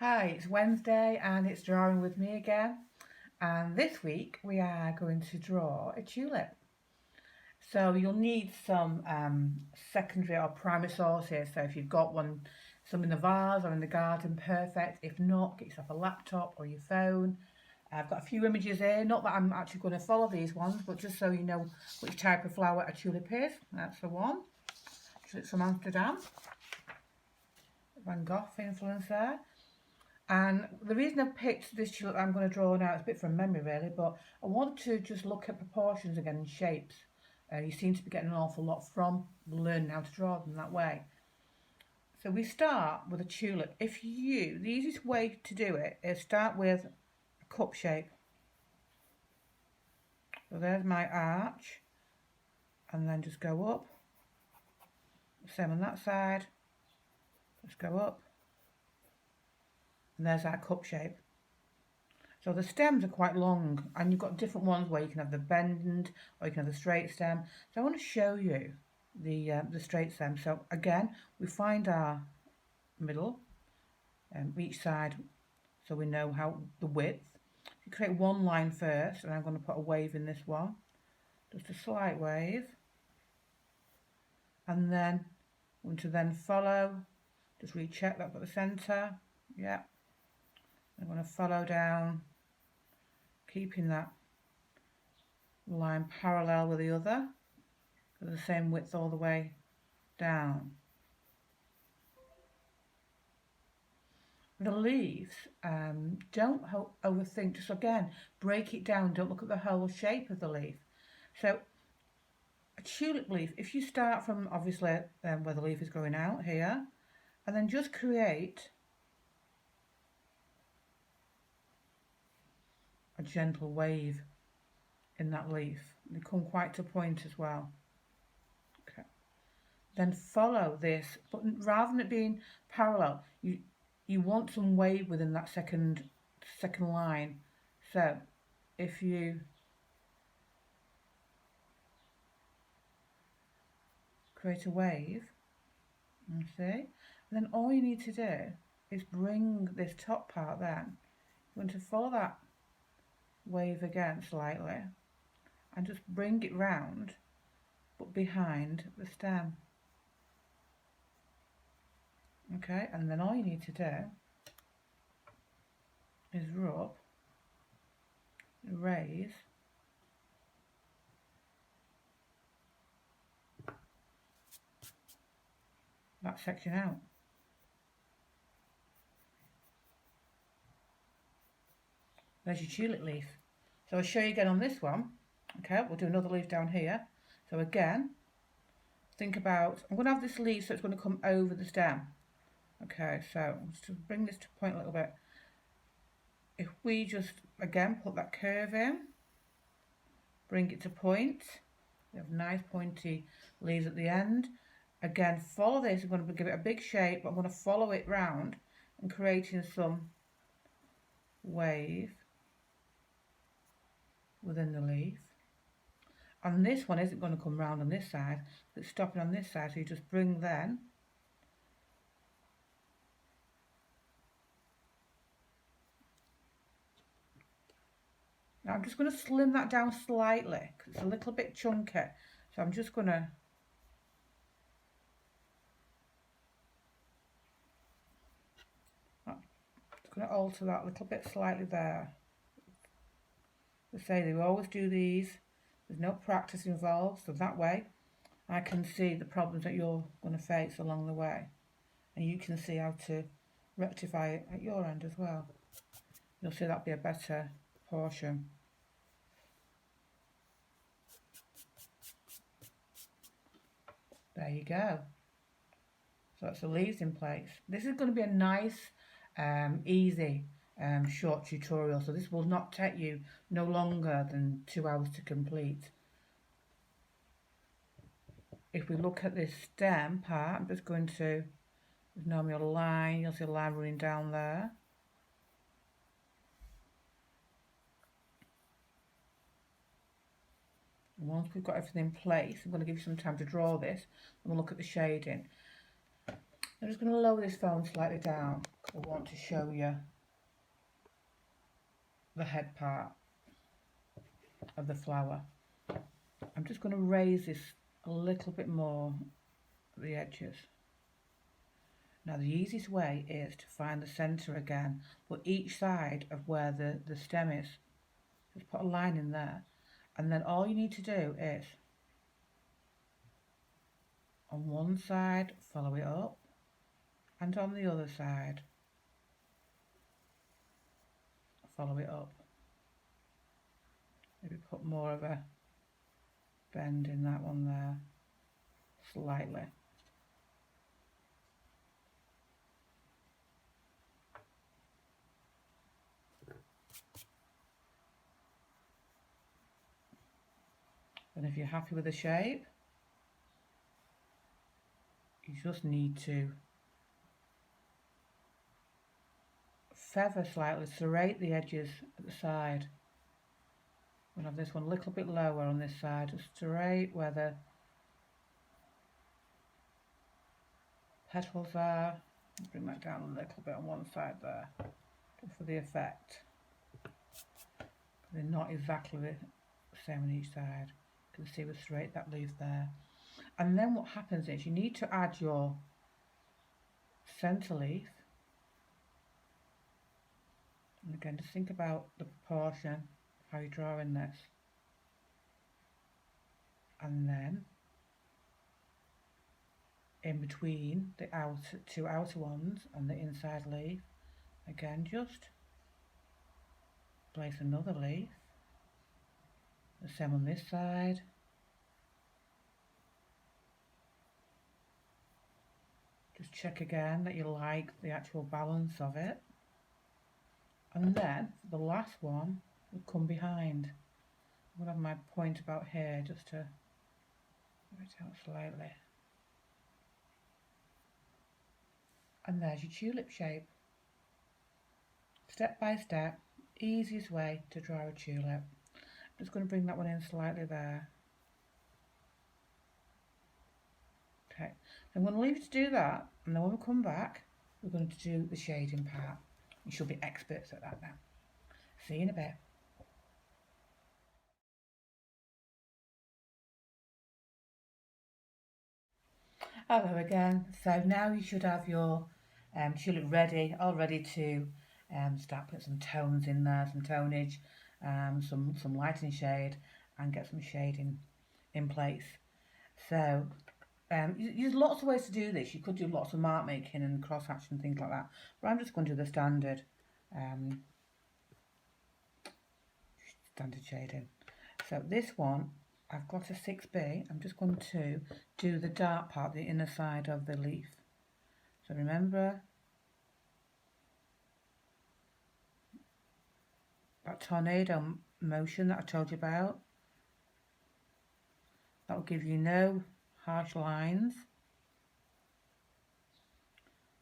Hi, it's Wednesday and it's drawing with me again. And this week we are going to draw a tulip. So you'll need some secondary or primary sources. So if you've got one, some in the vase or in the garden, perfect. If not, get yourself a laptop or your phone. I've got a few images here, not that I'm actually going to follow these ones, but just so you know which type of flower a tulip is. That's the one. Tulips from Amsterdam. Van Gogh influence there. And the reason I've picked this tulip I'm going to draw now, it's a bit from memory really, but I want to just look at proportions again and shapes. You seem to be getting an awful lot from learning how to draw them that way. So we start with a tulip. The easiest way to do it is start with a cup shape. So there's my arch, and then just go up. Same on that side, just go up. And there's our cup shape. So the stems are quite long, and you've got different ones where you can have the bend or you can have the straight stem. So I want to show you the straight stem. So again, we find our middle, each side, so we know how the width. You create one line first, and I'm going to put a wave in this one, just a slight wave, and then I'm going to then follow. Just recheck that I've got the centre. Yeah, I'm going to follow down, keeping that line parallel with the other, the same width all the way down. The leaves, don't overthink, just again break it down, don't look at the whole shape of the leaf. So a tulip leaf, if you start from obviously where the leaf is growing out here, and then just create a gentle wave in that leaf. They come quite to point as well. Okay. Then follow this, but rather than it being parallel, you want some wave within that second line. So if you create a wave, you see, and then all you need to do is bring this top part then. You're going to follow that wave again slightly and just bring it round, but behind the stem. Okay, and then all you need to do is rub, raise, that section out. There's your tulip leaf. So I'll show you again on this one. Okay, we'll do another leaf down here. So again, think about, I'm going to have this leaf so it's going to come over the stem. Okay, so just to bring this to point a little bit, if we just again put that curve in, bring it to point, we have nice pointy leaves at the end. Again, follow this, I'm going to give it a big shape, but I'm going to follow it round and creating some wave within the leaf. And this one isn't going to come round on this side, it's stopping on this side, so you just bring then now I'm just going to slim that down slightly because it's a little bit chunky, so I'm just going to alter that a little bit slightly there. As I say, they always do these, there's no practice involved, so that way I can see the problems that you're going to face along the way, and you can see how to rectify it at your end as well. You'll see that'll be a better portion. There you go. So that's the leaves in place. This is going to be a nice, easy, short tutorial. So this will not take you no longer than 2 hours to complete. If we look at this stem part, I'm just going to ignore a line. You'll see a line running down there. And once we've got everything in place, I'm going to give you some time to draw this and we'll look at the shading. I'm just going to lower this phone slightly down because I want to show you the head part of the flower. I'm just going to raise this a little bit more at the edges. Now the easiest way is to find the centre again, but each side of where the stem is. Just put a line in there, and then all you need to do is on one side follow it up, and on the other side follow it up. Maybe put more of a bend in that one there, slightly. And if you're happy with the shape, you just need to feather slightly, serrate the edges at the side. We'll have this one a little bit lower on this side, just serrate where the petals are. Bring that down a little bit on one side there, just for the effect. They're not exactly the same on each side. You can see we serrate that leaf there. And then what happens is you need to add your centre leaf. And again, just think about the proportion, how you're drawing this. And then in between the two outer ones and the inside leaf, again just place another leaf, the same on this side, just check again that you like the actual balance of it, and then the last one will come behind. I'm going to have my point about here just to move it out slightly. And there's your tulip shape. Step by step, easiest way to draw a tulip. I'm just going to bring that one in slightly there. Okay, I'm going to leave you to do that, and then when we come back, we're going to do the shading part. You should be experts at that now. See you in a bit. Hello again. So now you should have your tulip ready, all ready to start putting some tones in there, some tonage, some lighting shade, and get some shading in place. So there's lots of ways to do this. You could do lots of mark making and cross hatching and things like that, but I'm just going to do the standard shading. So this one, I've got a 6B. I'm just going to do the dark part, the inner side of the leaf. So remember that tornado motion that I told you about? That will give you no harsh lines.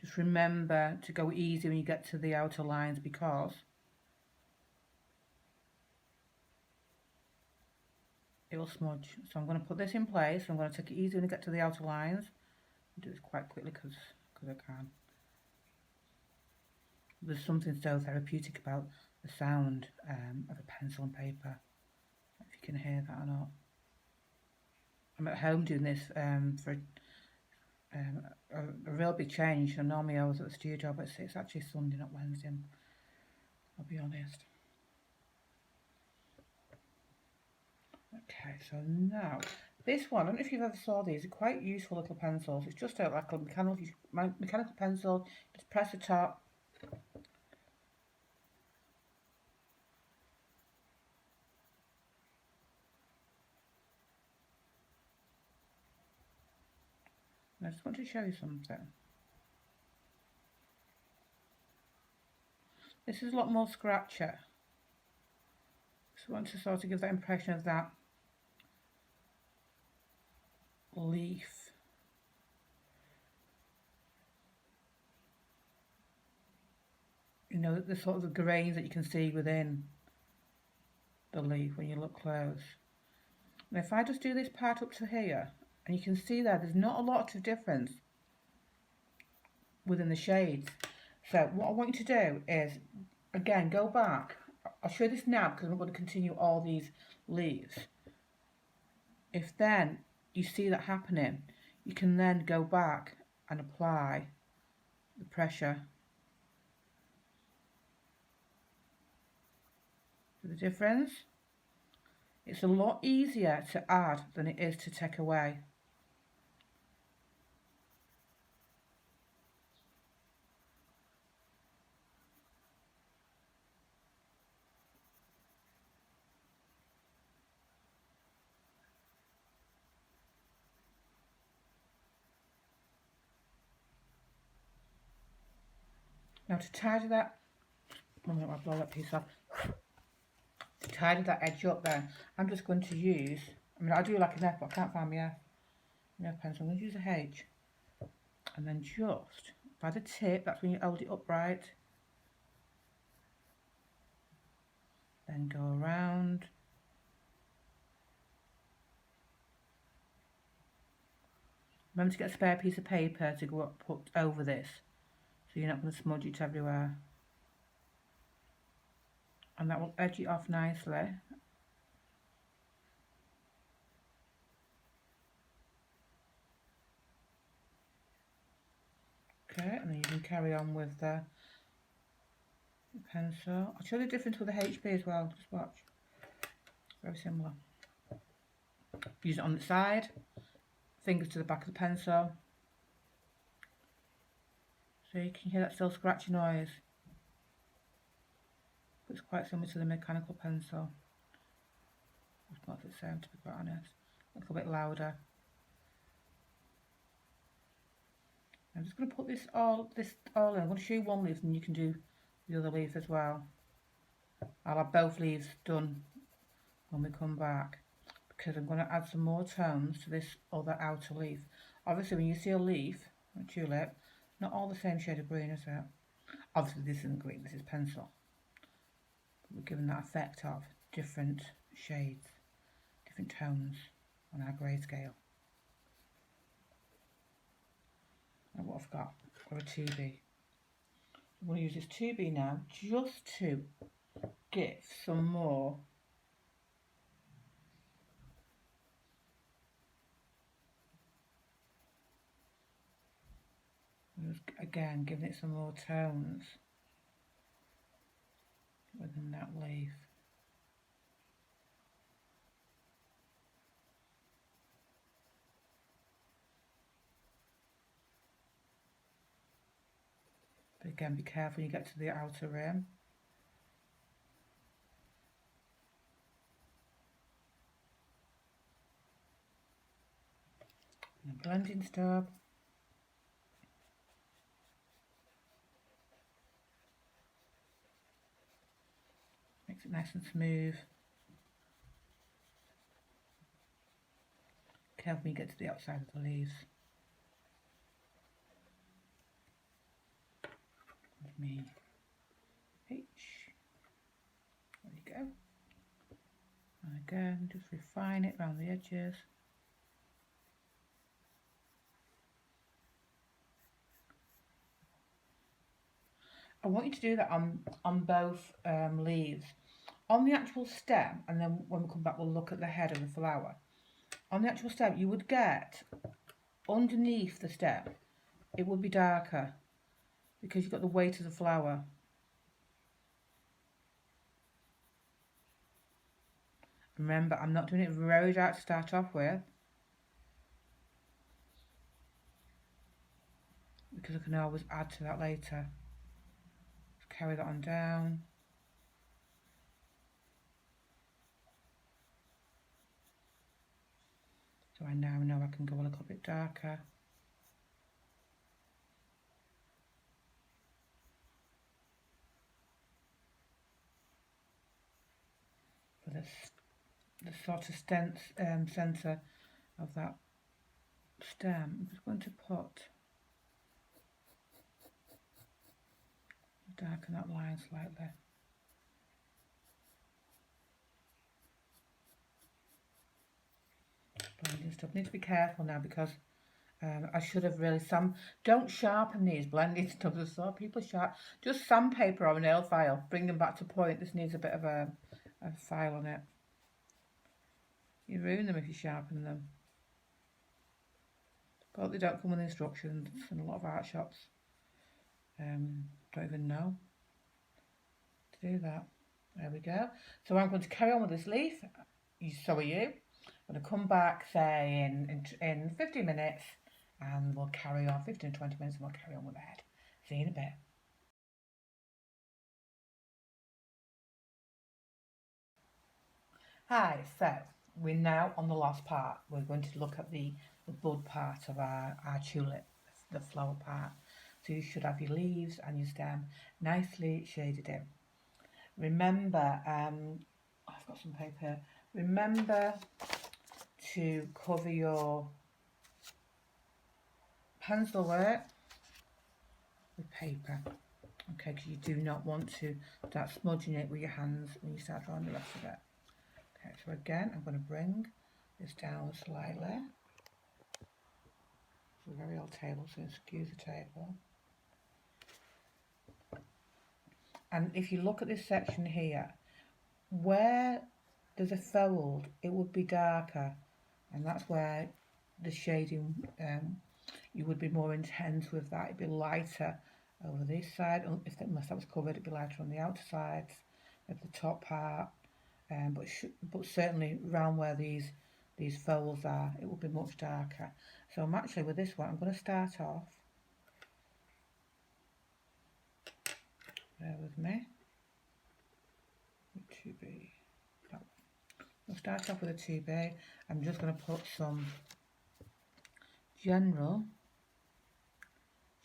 Just remember to go easy when you get to the outer lines, because it will smudge. So I'm going to put this in place. I'm going to take it easy when I get to the outer lines. I'll do this quite quickly because I can. There's something so therapeutic about the sound of a pencil and paper. If you can hear that or not. I'm at home doing this for a real big change. And normally I was at the studio, but it's actually Sunday, not Wednesday. I'll be honest. Okay, so now this one, I don't know if you've ever saw these, they're quite useful little pencils. It's just like a mechanical pencil, just press the top. And I just want to show you something. This is a lot more scratcher. Just want to sort of give that impression of that leaf. You know, the sort of the grains that you can see within the leaf when you look close. And if I just do this part up to here, and you can see there's not a lot of difference. within the shades. So what I want you to do is, again, go back. I'll show you this now because I'm going to continue all these leaves. If then you see that happening, you can then go back and apply the pressure. See the difference? It's a lot easier to add than it is to take away. Now to tidy that, I'm going to blow that piece off. To tidy that edge up then, I'm just going to use, I do like an F, but I can't find my F pencil. I'm going to use a H. And then just by the tip, that's when you hold it upright. Then go around. Remember to get a spare piece of paper to go up, put over this, so you're not going to smudge it everywhere. And that will edge it off nicely. Okay, and then you can carry on with the pencil. I'll show you the difference with the HB as well, just watch. Very similar. Use it on the side, fingers to the back of the pencil. So you can hear that still scratchy noise. It's quite similar to the mechanical pencil. It's not the same, to be quite honest. A little bit louder. I'm just going to put this all in. I'm going to show you one leaf and you can do the other leaf as well. I'll have both leaves done when we come back, because I'm going to add some more tones to this other outer leaf. Obviously when you see a leaf, a tulip, not all the same shade of green, is it? Obviously this isn't green, this is pencil. But we're given that effect of different shades, different tones on our grayscale. And what I've got are a 2B. I'm going to use this 2B now just to give some more again, giving it some more tones within that leaf. But again, be careful when you get to the outer rim. And a blending stub. Makes it nice and smooth. Careful when you get to the outside of the leaves. With me H. There you go. And again, just refine it around the edges. I want you to do that on both leaves. On the actual stem, and then when we come back we'll look at the head of the flower. On the actual stem you would get, underneath the stem, it would be darker because you've got the weight of the flower. Remember, I'm not doing it very dark to start off with, because I can always add to that later. Just carry that on down. So I now know I can go a little bit darker. For this, the sort of centre of that stem, I'm just going to darken that line slightly. Blending stuff. Need to be careful now because I should have really don't sharpen these blending stubs. I saw people just sandpaper or a nail file, bring them back to point. This needs a bit of a file on it. You ruin them if you sharpen them. But they don't come with instructions, and a lot of art shops don't even know to do that. There we go. So I'm going to carry on with this leaf. So are you. I'm going to come back, say, in 15 minutes, and we'll carry on, 15 to 20 minutes, and we'll carry on with the head. See you in a bit. Hi, so we're now on the last part. We're going to look at the bud part of our tulip, the flower part. So you should have your leaves and your stem nicely shaded in. Remember, I've got some paper. Remember to cover your pencil work with paper. Okay, because you do not want to start smudging it with your hands when you start drawing the rest of it. Okay, so again, I'm going to bring this down slightly. It's a very old table, so excuse the table. And if you look at this section here, where there's a fold, it would be darker, and that's where the shading, you would be more intense with that. It'd be lighter over this side, unless that was covered, it'd be lighter on the outer sides of the top part, but certainly around where these folds are, it will be much darker. So I'm actually, with this one, I'm going to start off, bear with me, with 2B. We'll start off with a 2B. I'm just going to put some general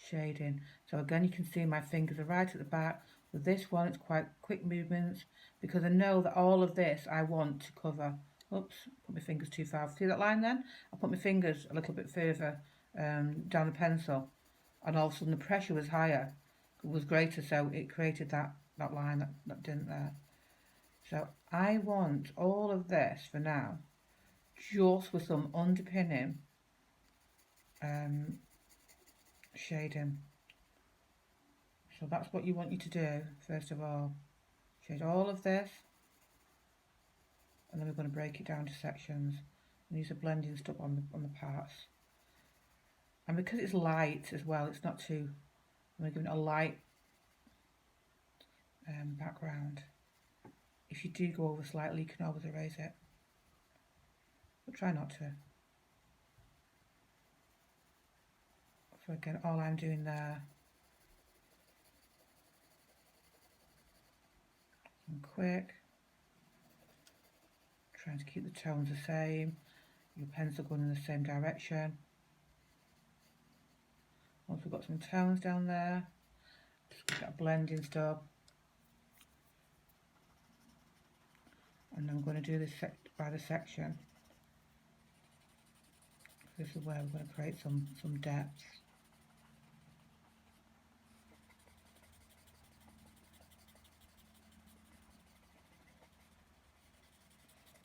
shading. So again, you can see my fingers are right at the back. With this one, it's quite quick movements, because I know that all of this I want to cover. Oops, put my fingers too far. See that line then? I put my fingers a little bit further down the pencil, and all of a sudden the pressure was higher, was greater, so it created that line that didn't there. So I want all of this for now, just with some underpinning shading. So that's what you want you to do first of all. Shade all of this, and then we're going to break it down to sections and use a blending stuff on the parts. And because it's light as well, it's not too, I'm going to give it a light background. If you do go over slightly, you can always erase it, but try not to. So again, all I'm doing there, I'm quick, trying to keep the tones the same, your pencil going in the same direction. Once we've got some tones down there, just get a blending stub, and I'm going to do this by the section. This is where we're going to create some depth.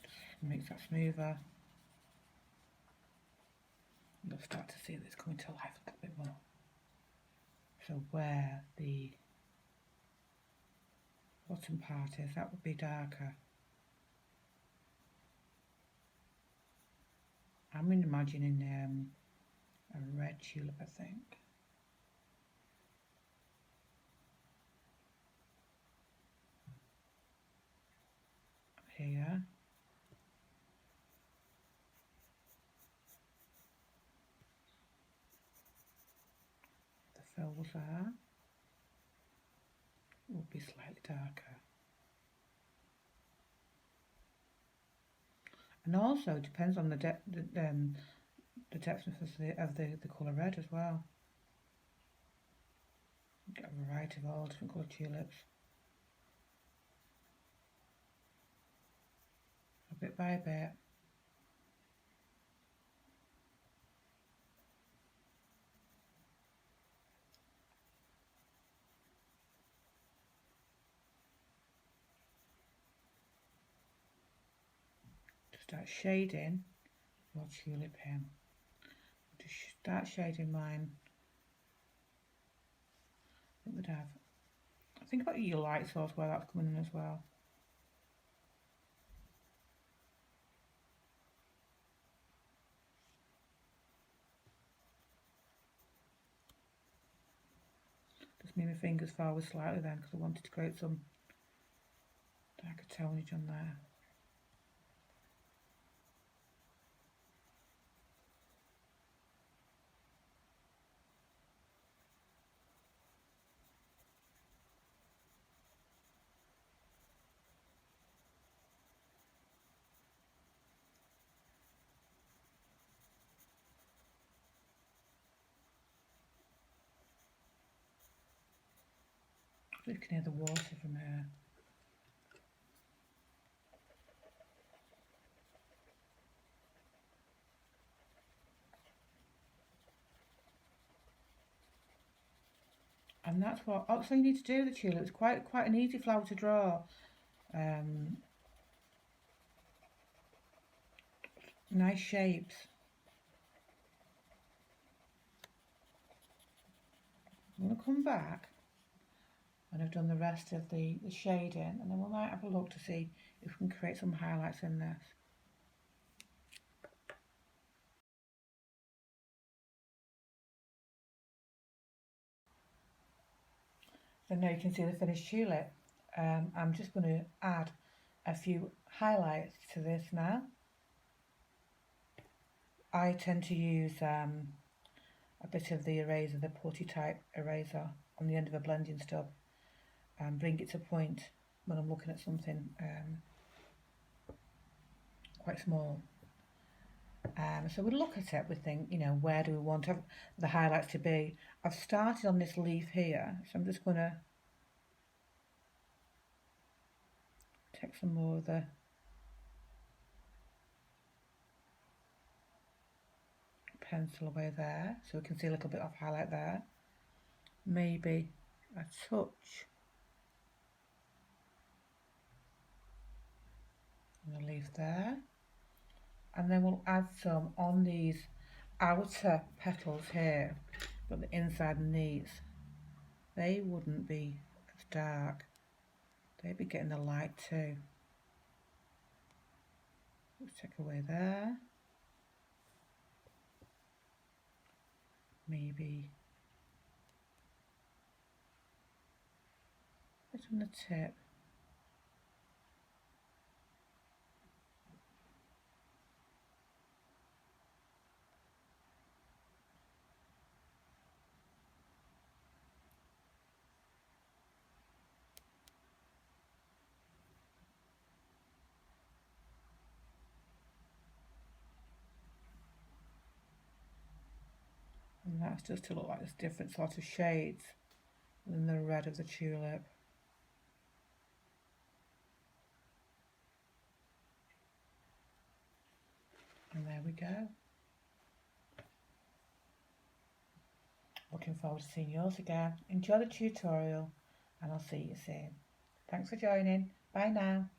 Just makes that smoother. You'll start to see this coming to life a little bit more. So where the bottom part is, that would be darker. I'm imagining a red tulip, I think. Here. The folds are, will be slightly darker. And also it depends on the depth of the colour red as well. You get a variety of all different coloured tulips. Bit by bit. To start shading your tulip in. Just start shading mine. I think we'd have. Think about your light source where that's coming in as well. Just move my fingers forward slightly then because I wanted to create some darker tonage on there. You can hear the water from here. And that's what also you need to do with the tulip. It's quite an easy flower to draw. Nice shapes. I'm going to come back when I've done the rest of the shading, and then we might have a look to see if we can create some highlights in this. So now you can see the finished tulip. I'm just going to add a few highlights to this now. I tend to use a bit of the eraser, the putty type eraser on the end of a blending stub, and bring it to point when I'm looking at something quite small. So we look at it, we think, you know, where do we want the highlights to be? I've started on this leaf here, so I'm just going to take some more of the pencil away there, so we can see a little bit of highlight there. Maybe a touch on the leaf there. And then we'll add some on these outer petals here, but the inside and these, they wouldn't be as dark. They'd be getting the light too. Let's take away there. Maybe a bit on the tip. And that's just to look like there's different sorts of shades than the red of the tulip. And there we go. Looking forward to seeing yours again. Enjoy the tutorial and I'll see you soon. Thanks for joining. Bye now.